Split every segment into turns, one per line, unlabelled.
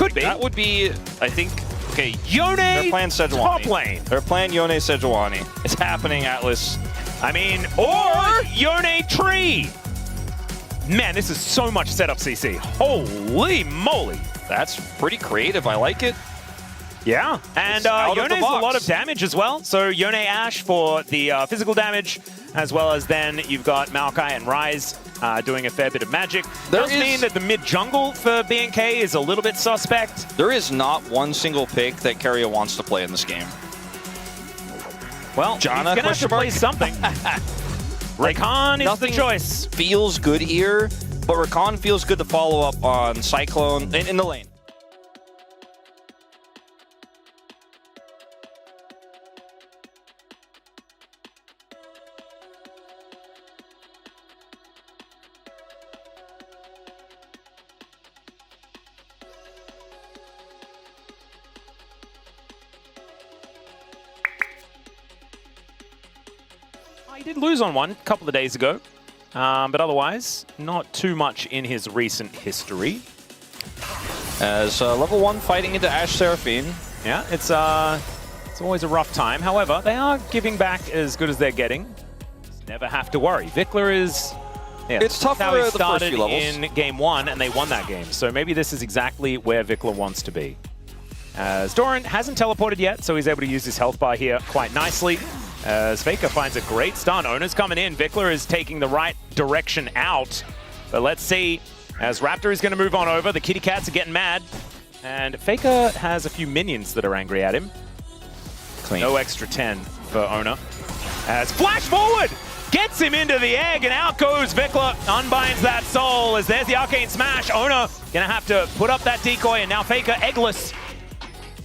Could be.
That would be, I think, okay,
Yone,
they're playing Sejuani.
top lane.
They're playing Yone Sejuani. It's happening, Atlas.
I mean, or Yone Tree. Man, this is so much setup, CC. Holy moly.
That's pretty creative. I like it.
Yeah, and Yone's a lot of damage as well. So Yone Ash for the physical damage, as well as then you've got Maokai and Ryze doing a fair bit of magic. Does mean that the mid jungle for BNK is a little bit suspect.
There is not one single pick that Keria wants to play in this game.
Well,
Janna,
he's gonna have to play something. Rakan is the choice.
Feels good here, but Rakan feels good to follow up on Cyclone in the lane.
He did lose on one a couple of days ago, but otherwise, not too much in his recent history.
As level 1 fighting into Ashe Seraphine.
Yeah, it's always a rough time. However, they are giving back as good as they're getting. Never have to worry. VicLa is... Yeah,
it's tougher
how he
at the first
started
few levels.
in game 1, and they won that game. So maybe this is exactly where VicLa wants to be. As Doran hasn't teleported yet, so he's able to use his health bar here quite nicely. As Faker finds a great stun. Ona's coming in. VicLa is taking the right direction out. But let's see. As Raptor is going to move on over. The kitty cats are getting mad. And Faker has a few minions that are angry at him.
Clean.
No extra 10 for Ona. As Flash forward! Gets him into the egg, and out goes VicLa. Unbinds that soul as there's the Arcane Smash. Ona going to have to put up that decoy, and now Faker eggless.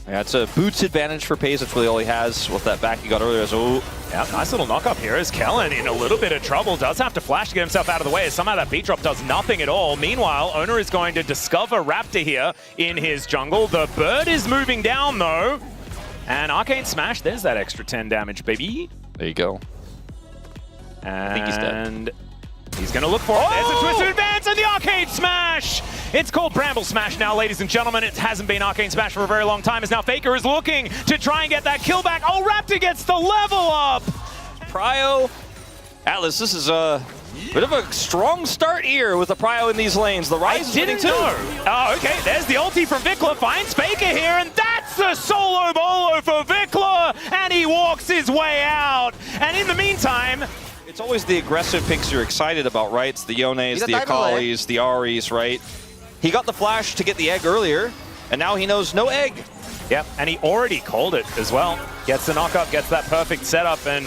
Yeah, it's a boots advantage for Paze. That's really all he has with that back he got earlier. So,
yeah, nice little knock up here as Kellen in a little bit of trouble. Does have to flash to get himself out of the way as somehow that beat drop does nothing at all. Meanwhile, Ona is going to discover Raptor here in his jungle. The bird is moving down though. And Arcane Smash, there's that extra 10 damage, baby.
There you go.
And
I think he's dead.
He's going to look for it. There's a Twisted Advance and the Arcane Smash! It's called Bramble Smash now, ladies and gentlemen. It hasn't been Arcane Smash for a very long time, as now Faker is looking to try and get that kill back. Oh, Raptor gets the level up!
Prio. Atlas, this is a bit of a strong start here with the Prio in these lanes. The Ryze is winning too.
Oh, okay. There's the ulti from VicLa. Finds Faker here, and that's a solo bolo for VicLa! And he walks his way out. And in the meantime...
It's always the aggressive picks you're excited about, right? It's the Yones, the Akalis, the Aris, right? He got the flash to get the egg earlier, and now he knows no egg.
Yep, and he already called it as well. Gets the knock-up, gets that perfect setup, and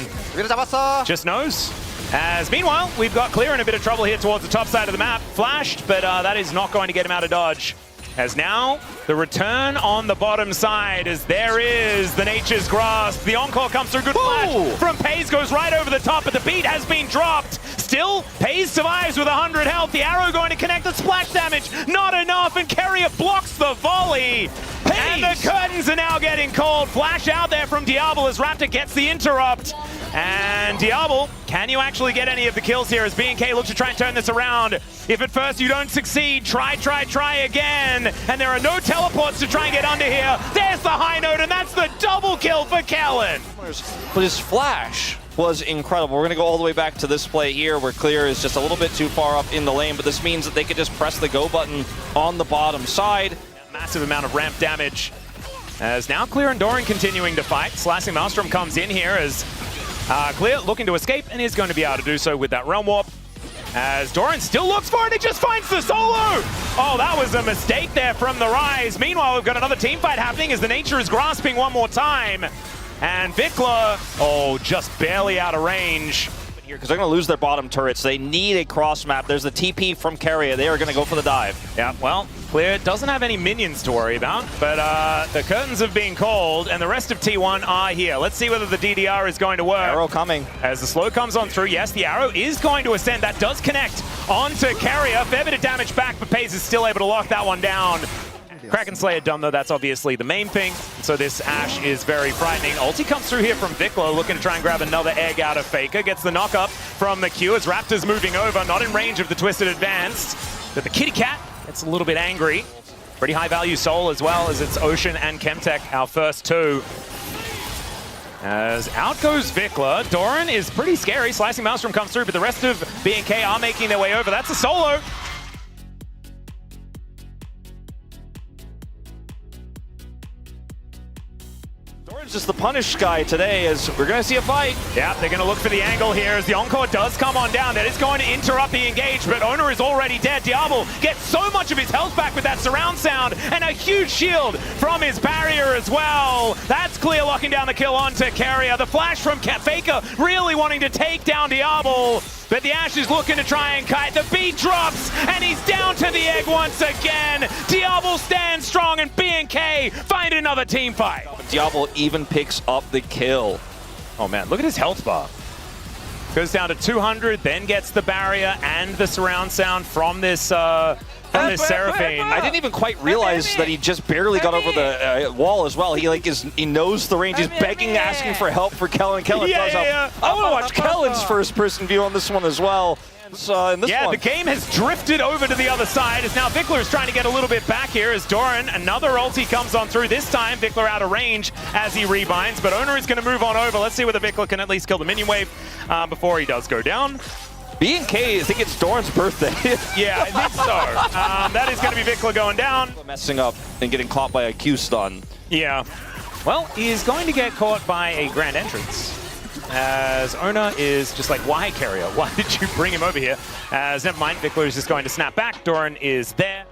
just knows. As meanwhile, we've got Clear in a bit of trouble here towards the top side of the map. Flashed, but that is not going to get him out of dodge. As now, the return on the bottom side, as there is the Nature's Grasp. The encore comes through, good flash from Paze, goes right over the top, but the beat has been dropped. Still, Paze survives with 100 health. The arrow going to connect the splash damage. Not enough, and Keria blocks the volley. Paze. And the curtains are now getting called. Flash out there from Diablo as Raptor gets the interrupt. And Diablo, can you actually get any of the kills here as BNK looks to try and turn this around? If at first you don't succeed, try again. And there are no teleports to try and get under here. There's the high note, and that's the double kill for Kellen.
But his flash was incredible. We're going to go all the way back to this play here where Clear is just a little bit too far up in the lane, but this means that they could just press the go button on the bottom side.
Massive amount of ramp damage. As now Clear and Doran continuing to fight. Slashing Maelstrom comes in here as Clear looking to escape and is going to be able to do so with that Realm Warp. As Doran still looks for it, he just finds the solo! Oh, that was a mistake there from the Ryze. Meanwhile, we've got another team fight happening as the Nature is grasping one more time. And VicLa, oh, just barely out of range.
Here, because they're going to lose their bottom turrets. They need a cross map. There's the TP from Keria. They are going to go for the dive.
Yeah, well, Clear doesn't have any minions to worry about, but the curtains have been called, and the rest of T1 are here. Let's see whether the DDR is going to work.
Arrow coming.
As the slow comes on through, yes, the arrow is going to ascend. That does connect onto Keria. Fair bit of damage back, but Paze is still able to lock that one down. Kraken Slayer done though, that's obviously the main thing. So this Ashe is very frightening. Ulti comes through here from VicLa, looking to try and grab another egg out of Faker. Gets the knock up from the Q as Raptor's moving over, not in range of the Twisted Advance. But the kitty cat gets a little bit angry. Pretty high value soul as well, as it's Ocean and Chemtech, our first two. As out goes VicLa. Doran is pretty scary. Slicing Maelstrom comes through, but the rest of B&K are making their way over. That's a solo.
Doran's just the punish guy today, as we're going to see a fight.
Yeah, they're going to look for the angle here as the Encore does come on down. That is going to interrupt the engage, but Owner is already dead. Diablo gets so much of his health back with that surround sound and a huge shield from his barrier as well. That's clear, locking down the kill onto Carrier. The flash from Faker really wanting to take down Diablo, but the Ashe is looking to try and kite. The beat drops, and he's down to the egg once again. Diablo stands strong, and B&K find another team fight.
Diablo even picks up the kill.
Oh man, look at his health bar. Goes down to 200, then gets the barrier and the surround sound from this Seraphine.
I didn't even quite realize that he just barely got over the wall as well. He knows the range. He's begging, asking for help for Kellen. Kellen does help. I want to watch Kellen's first-person view on this one as well.
The game has drifted over to the other side, as now VicLa is trying to get a little bit back here as Doran, another ulti comes on through. This time VicLa out of range as he rebinds, but Owner is going to move on over. Let's see whether VicLa can at least kill the minion wave before he does go down.
B&K, I think it's Doran's birthday.
Yeah, I think so. That is going to be VicLa going down.
Messing up and getting caught by a Q stun.
Yeah. Well, he is going to get caught by a grand entrance, as Owner is just like, why, Carrier? Why did you bring him over here? As never mind, VicLa is just going to snap back. Doran is there.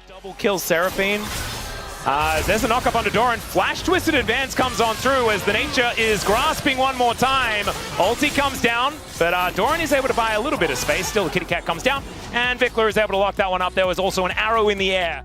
Double kill Seraphine. There's a knock-up onto Doran. Flash Twisted Advance comes on through as the Nature is grasping one more time. Ulti comes down, but Doran is able to buy a little bit of space. Still, the Kitty Cat comes down, and VicLa is able to lock that one up. There was also an arrow in the air.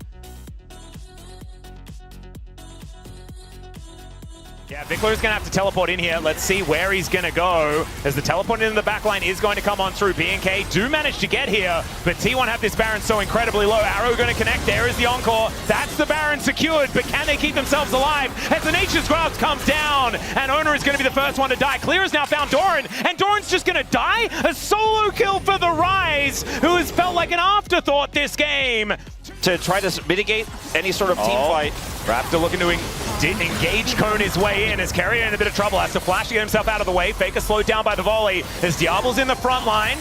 Yeah, VicLa is going to have to teleport in here. Let's see where he's going to go, as the teleport into the backline is going to come on through. B&K do manage to get here, but T1 have this Baron so incredibly low. Arrow going to connect. There is the Encore. That's the Baron secured, but can they keep themselves alive as the Nature's Grasp comes down, and Owner is going to be the first one to die. Clear has now found Doran, and Doran's just going to die? A solo kill for the Rise, who has felt like an afterthought this game.
To try to mitigate any sort of team fight.
Raptor looking to engage cone his way in as Carrier in a bit of trouble. Has to flash to get himself out of the way. Faker slowed down by the volley as Diablo's in the front line.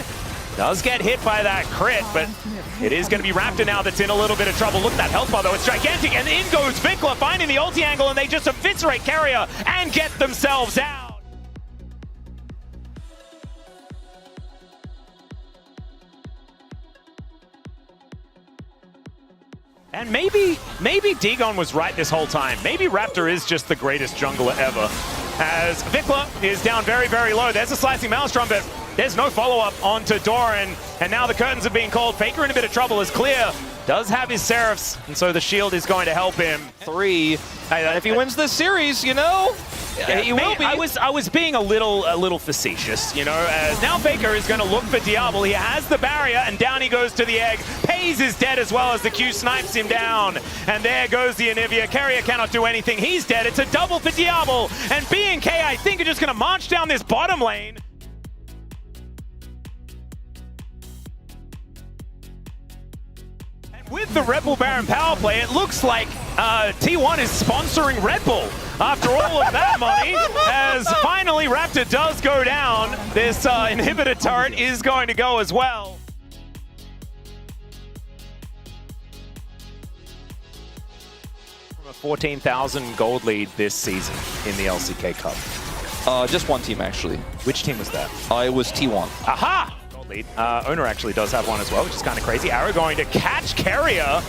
Does get hit by that crit, but it is going to be Raptor now that's in a little bit of trouble. Look at that health bar though, it's gigantic, and in goes VicLa finding the ulti angle, and they just eviscerate Carrier and get themselves out. And maybe Dagon was right this whole time. Maybe Raptor is just the greatest jungler ever. As VicLa is down very, very low. There's a slicing Maelstrom, but there's no follow-up onto Doran. And now the curtains are being called. Faker in a bit of trouble as Clear does have his Seraphs, and so the shield is going to help him.
3. If he wins this series, you know,
yeah, he will be. I was being a little facetious, you know, as now Faker is going to look for Diablo. He has the barrier, and down he goes to the egg. Pays is dead as well as the Q snipes him down. And there goes the Anivia. Carrier cannot do anything. He's dead. It's a double for Diablo. And B&K, I think, are just going to march down this bottom lane. With the Rebel Baron power play, it looks like T1 is sponsoring Red Bull after all of that money, as finally Raptor does go down. This inhibitor turret is going to go as well. From a 14,000 gold lead this season in the LCK Cup.
Just one team, actually.
Which team was that?
It was T1.
Aha! Lead. Owner actually does have one as well, which is kind of crazy. Arrow going to catch Carrier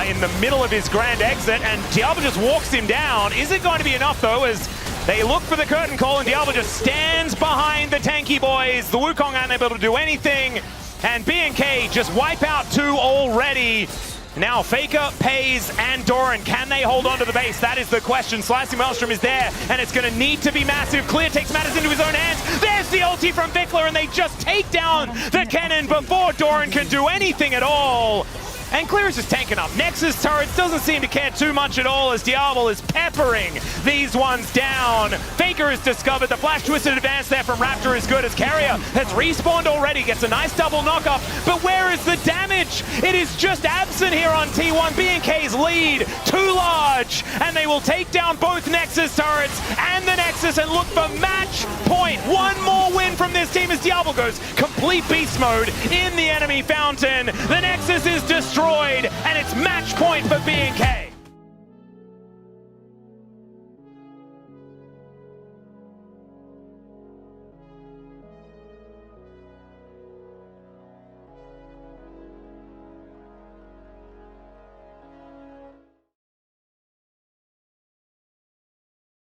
in the middle of his grand exit, and Diablo just walks him down. Is it going to be enough, though, as they look for the curtain call, and Diablo just stands behind the tanky boys. The Wukong aren't able to do anything, and B&K just wipe out 2 already. Now Faker, Pays, and Doran, can they hold on to the base? That is the question. Slicing Maelstrom is there, and it's going to need to be massive. Clear takes matters into his own hands. There's the ulti from VicLa, and they just take down the cannon before Doran can do anything at all. And Clear is just tanking up. Nexus turrets doesn't seem to care too much at all as Diablo is peppering these ones down. Faker is discovered. The flash twisted advance there from Raptor is good as Carrier has respawned already. Gets a nice double knock-up. But where is the damage? It is just absent here on T1. B&K's lead too large. And they will take down both Nexus turrets and the Nexus and look for match point. One more win from this team as Diablo goes complete beast mode in the enemy fountain. The Nexus is destroyed and it's match point for B&K.